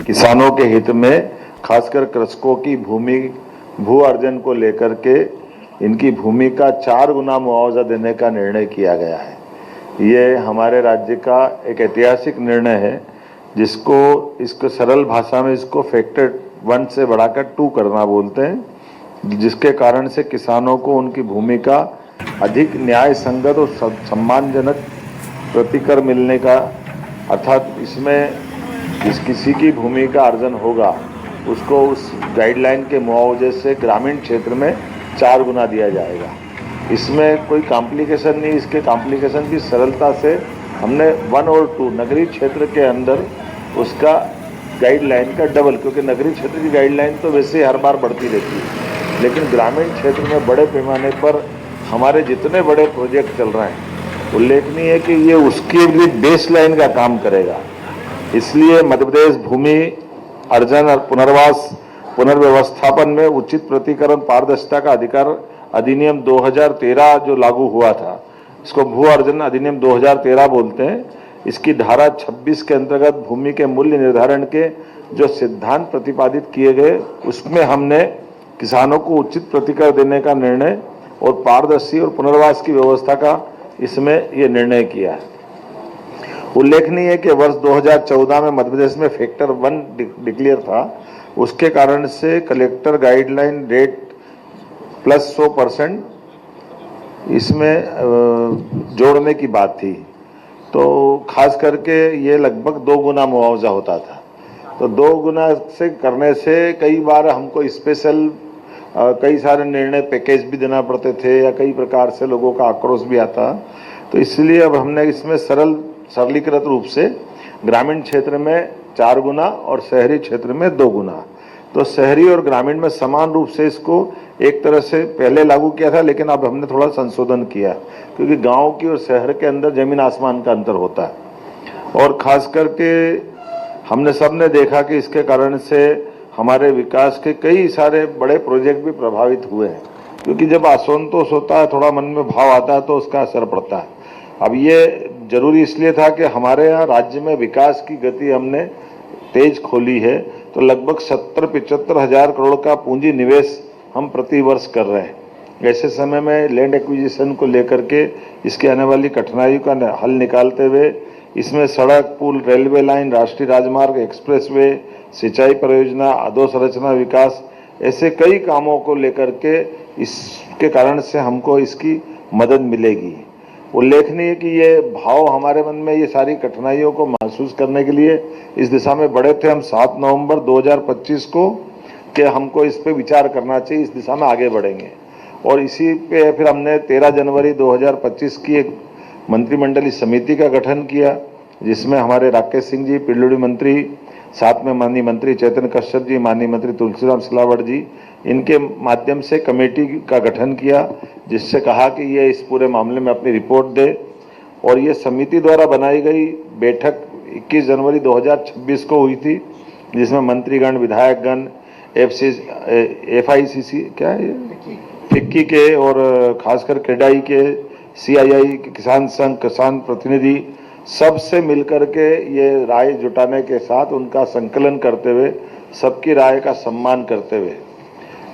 किसानों के हित में, खासकर कृषकों की भू अर्जन को लेकर के इनकी भूमि का 4 गुना मुआवजा देने का निर्णय किया गया है। ये हमारे राज्य का एक ऐतिहासिक निर्णय है, इसको सरल भाषा में इसको फैक्टर 1 से बढ़ाकर 2 करना बोलते हैं, जिसके कारण से किसानों को उनकी भूमि का अधिक न्याय संगत और सम्मानजनक प्रतिकर मिलने का, अर्थात इसमें जिस किसी की भूमि का अर्जन होगा उसको उस गाइडलाइन के मुआवजे से ग्रामीण क्षेत्र में 4 गुना दिया जाएगा। इसमें कोई कॉम्प्लिकेशन नहीं, इसके कॉम्प्लिकेशन की सरलता से हमने 1 और 2 नगरीय क्षेत्र के अंदर उसका गाइडलाइन का डबल, क्योंकि नगरीय क्षेत्र की गाइडलाइन तो वैसे हर बार बढ़ती रहती है, लेकिन ग्रामीण क्षेत्र में बड़े पैमाने पर हमारे जितने बड़े प्रोजेक्ट चल रहे हैं, उल्लेखनीय है कि ये उसके लिए बेस लाइन का काम करेगा। इसलिए मध्य प्रदेश भूमि अर्जन और पुनर्व्यवस्थापन में उचित प्रतिकरण पारदर्शिता का अधिकार अधिनियम 2013 जो लागू हुआ था, इसको भू अर्जन अधिनियम 2013 बोलते हैं। इसकी धारा 26 के अंतर्गत भूमि के मूल्य निर्धारण के जो सिद्धांत प्रतिपादित किए गए, उसमें हमने किसानों को उचित प्रतिकर देने का निर्णय और पारदर्शी और पुनर्वास की व्यवस्था का इसमें ये निर्णय किया है। उल्लेखनीय है कि वर्ष 2014 में मध्य प्रदेश में फैक्टर 1 डिक्लेयर था, उसके कारण से कलेक्टर गाइडलाइन रेट प्लस 100% इसमें जोड़ने की बात थी, तो खास करके ये लगभग 2 गुना मुआवजा होता था। तो 2 गुना से करने से कई बार हमको स्पेशल कई सारे निर्णय पैकेज भी देना पड़ते थे या कई प्रकार से लोगों का आक्रोश भी आता। तो इसलिए अब हमने इसमें सरलीकृत रूप से ग्रामीण क्षेत्र में 4 गुना और शहरी क्षेत्र में 2 गुना, तो शहरी और ग्रामीण में समान रूप से इसको एक तरह से पहले लागू किया था, लेकिन अब हमने थोड़ा संशोधन किया, क्योंकि गांव की और शहर के अंदर जमीन आसमान का अंतर होता है। और खास करके हमने सबने देखा कि इसके कारण से हमारे विकास के कई सारे बड़े प्रोजेक्ट भी प्रभावित हुए हैं, क्योंकि जब असंतोष होता है, थोड़ा मन में भाव आता है, तो उसका असर पड़ता है। अब ये जरूरी इसलिए था कि हमारे यहाँ राज्य में विकास की गति हमने तेज खोली है, तो लगभग 70-75 हजार करोड़ का पूंजी निवेश हम प्रति वर्ष कर रहे हैं। ऐसे समय में लैंड एक्विजिशन को लेकर के इसके आने वाली कठिनाइयों का हल निकालते हुए इसमें सड़क, पुल, रेलवे लाइन, राष्ट्रीय राजमार्ग, एक्सप्रेसवे, सिंचाई परियोजना, अधोसंरचना विकास, ऐसे कई कामों को लेकर के इसके कारण से हमको इसकी मदद मिलेगी। उल्लेखनीय है कि ये भाव हमारे मन में ये सारी कठिनाइयों को महसूस करने के लिए इस दिशा में बढ़े थे। हम 7 नवंबर 2025 को कि हमको इस पे विचार करना चाहिए, इस दिशा में आगे बढ़ेंगे, और इसी पे फिर हमने 13 जनवरी 2025 की एक मंत्रिमंडलीय समिति का गठन किया, जिसमें हमारे राकेश सिंह जी पीडब्ल्यूडी मंत्री, साथ में माननीय मंत्री चैतन्य कश्यप जी, माननीय मंत्री तुलसीराम सिलावट जी, इनके माध्यम से कमेटी का गठन किया, जिससे कहा कि ये इस पूरे मामले में अपनी रिपोर्ट दे। और ये समिति द्वारा बनाई गई बैठक 21 जनवरी 2026 को हुई थी, जिसमें मंत्रीगण, विधायकगण, FICC क्या है, फिक्की के और खासकर क्रेडाई के, CII के, किसान संघ, किसान प्रतिनिधि, सबसे मिलकर के ये राय जुटाने के साथ उनका संकलन करते हुए, सबकी राय का सम्मान करते हुए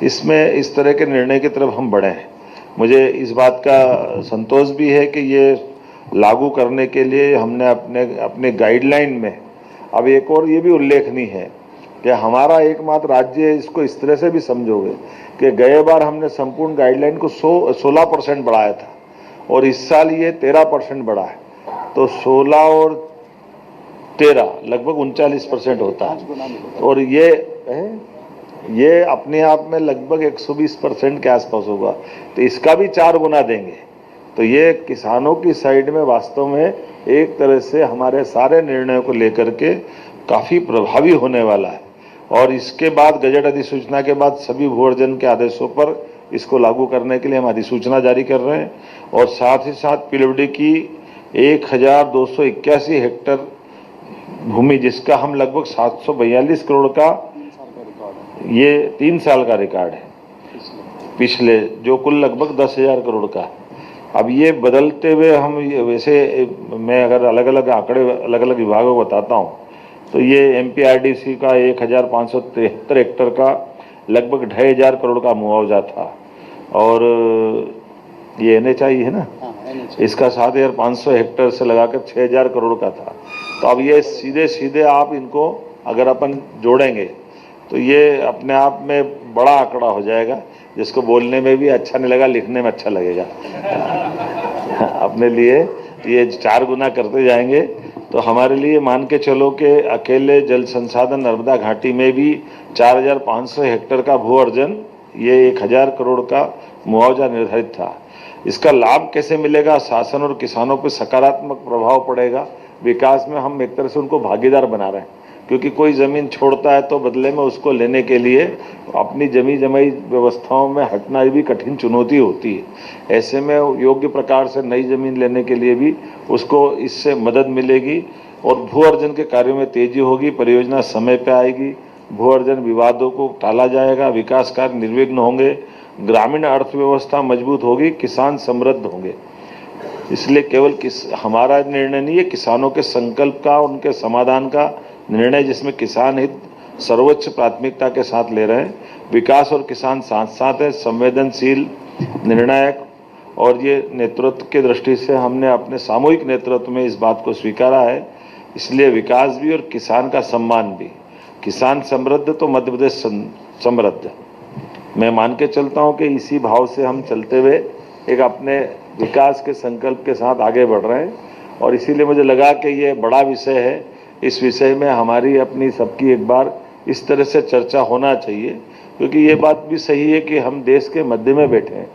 इसमें इस तरह के निर्णय की तरफ हम बढ़े हैं। मुझे इस बात का संतोष भी है कि ये लागू करने के लिए हमने अपने गाइडलाइन में अब एक और ये भी उल्लेखनीय है कि हमारा एकमात्र राज्य है, इसको इस तरह से भी समझोगे कि गए बार हमने संपूर्ण गाइडलाइन को 16% बढ़ाया था और इस साल ये 13% बढ़ा है, तो 16 और 13 लगभग 39% होता है, और ये अपने आप में लगभग 120% के आसपास होगा, तो इसका भी 4 गुना देंगे। तो ये किसानों की साइड में वास्तव में एक तरह से हमारे सारे निर्णयों को लेकर के काफ़ी प्रभावी होने वाला है। और इसके बाद गजट अधिसूचना के बाद सभी भू अर्जन के आदेशों पर इसको लागू करने के लिए हम अधिसूचना जारी कर रहे हैं, और साथ ही साथ पीडब्ल्यूडी की 1281 हेक्टेयर भूमि, जिसका हम लगभग 742 करोड़ का, ये 3 साल का रिकॉर्ड है पिछले, जो कुल लगभग 10,000 करोड़ का। अब ये बदलते हुए हम वैसे मैं अगर अलग अलग आंकड़े अलग अलग विभागों को बताता हूँ, तो ये एमपीआरडीसी का 1573 हेक्टर का लगभग 2500 करोड़ का मुआवजा था। और ये NHI है ना, इसका 7500 हेक्टर से लगाकर 6000 करोड़ का था। तो अब ये सीधे सीधे आप इनको अगर अपन जोड़ेंगे तो ये अपने आप में बड़ा आंकड़ा हो जाएगा, जिसको बोलने में भी अच्छा नहीं लगा, लिखने में अच्छा लगेगा। अपने लिए ये 4 गुना करते जाएंगे तो हमारे लिए मान के चलो कि अकेले जल संसाधन नर्मदा घाटी में भी 4500 हेक्टर का भू अर्जन, ये 1000 करोड़ का मुआवजा निर्धारित था। इसका लाभ कैसे मिलेगा? शासन और किसानों पर सकारात्मक प्रभाव पड़ेगा। विकास में हम एक तरह से उनको भागीदार बना रहे हैं, क्योंकि कोई ज़मीन छोड़ता है तो बदले में उसको लेने के लिए अपनी जमी जमाई व्यवस्थाओं में हटना भी कठिन चुनौती होती है। ऐसे में योग्य प्रकार से नई ज़मीन लेने के लिए भी उसको इससे मदद मिलेगी और भू अर्जन के कार्यों में तेजी होगी, परियोजना समय पर आएगी, भू अर्जन विवादों को टाला जाएगा, विकास कार्य निर्विघ्न होंगे, ग्रामीण अर्थव्यवस्था मजबूत होगी, किसान समृद्ध होंगे। इसलिए केवल हमारा निर्णय नहीं है, किसानों के संकल्प का, उनके समाधान का निर्णय, जिसमें किसान हित सर्वोच्च प्राथमिकता के साथ ले रहे हैं। विकास और किसान साथ साथ है, संवेदनशील, निर्णायक, और ये नेतृत्व की दृष्टि से हमने अपने सामूहिक नेतृत्व में इस बात को स्वीकारा है। इसलिए विकास भी और किसान का सम्मान भी। किसान समृद्ध तो मध्य प्रदेश समृद्ध। मैं मान के चलता हूँ कि इसी भाव से हम चलते हुए एक अपने विकास के संकल्प के साथ आगे बढ़ रहे हैं, और इसीलिए मुझे लगा कि ये बड़ा विषय है। इस विषय में हमारी अपनी सबकी एक बार इस तरह से चर्चा होना चाहिए, क्योंकि ये बात भी सही है कि हम देश के मध्य में बैठे हैं,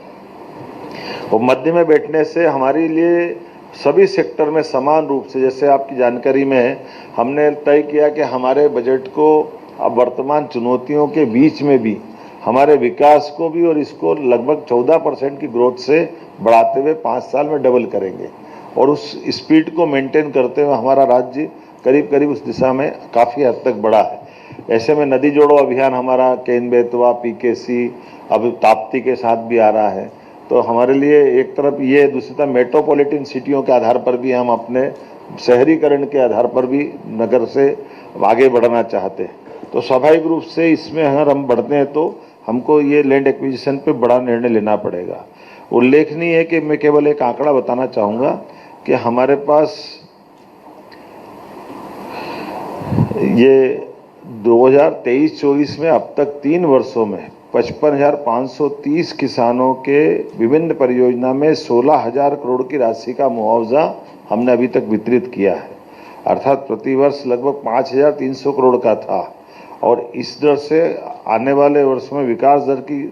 और मध्य में बैठने से हमारे लिए सभी सेक्टर में समान रूप से, जैसे आपकी जानकारी में है, हमने तय किया कि हमारे बजट को अब वर्तमान चुनौतियों के बीच में भी हमारे विकास को भी और इसको लगभग 14% की ग्रोथ से बढ़ाते हुए 5 साल में डबल करेंगे, और उस स्पीड को मेंटेन करते हुए हमारा राज्य करीब करीब उस दिशा में काफ़ी हद तक बढ़ा है। ऐसे में नदी जोड़ो अभियान हमारा केन बेतवा, PKC, अब ताप्ती के साथ भी आ रहा है। तो हमारे लिए एक तरफ ये, दूसरी तरफ मेट्रोपॉलिटन सिटियों के आधार पर भी हम अपने शहरीकरण के आधार पर भी नगर से आगे बढ़ना चाहते हैं। तो स्वाभाविक रूप से इसमें अगर हम बढ़ते हैं तो हमको ये लैंड एक्विजिशन पे बड़ा निर्णय लेना पड़ेगा। उल्लेखनीय है कि मैं केवल एक आंकड़ा बताना चाहूँगा कि हमारे पास ये 2023-24 में अब तक 3 वर्षों में 55,530 किसानों के विभिन्न परियोजना में 16,000 करोड़ की राशि का मुआवजा हमने अभी तक वितरित किया है। अर्थात प्रतिवर्ष लगभग 5,300 करोड़ का था, और इस दर से आने वाले वर्षों में विकास दर की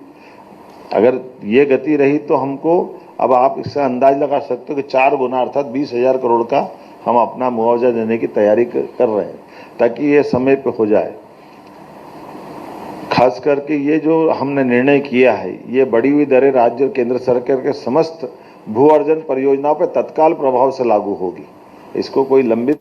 अगर ये गति रही तो हमको, अब आप इससे अंदाज लगा सकते हो कि 4 गुना अर्थात 20,000 करोड़ का हम अपना मुआवजा देने की तैयारी कर रहे हैं, ताकि ये समय पे हो जाए। खास करके ये जो हमने निर्णय किया है, ये बढ़ी हुई दरें राज्य और केंद्र सरकार के समस्त भू अर्जन परियोजनाओं पर तत्काल प्रभाव से लागू होगी। इसको कोई लंबित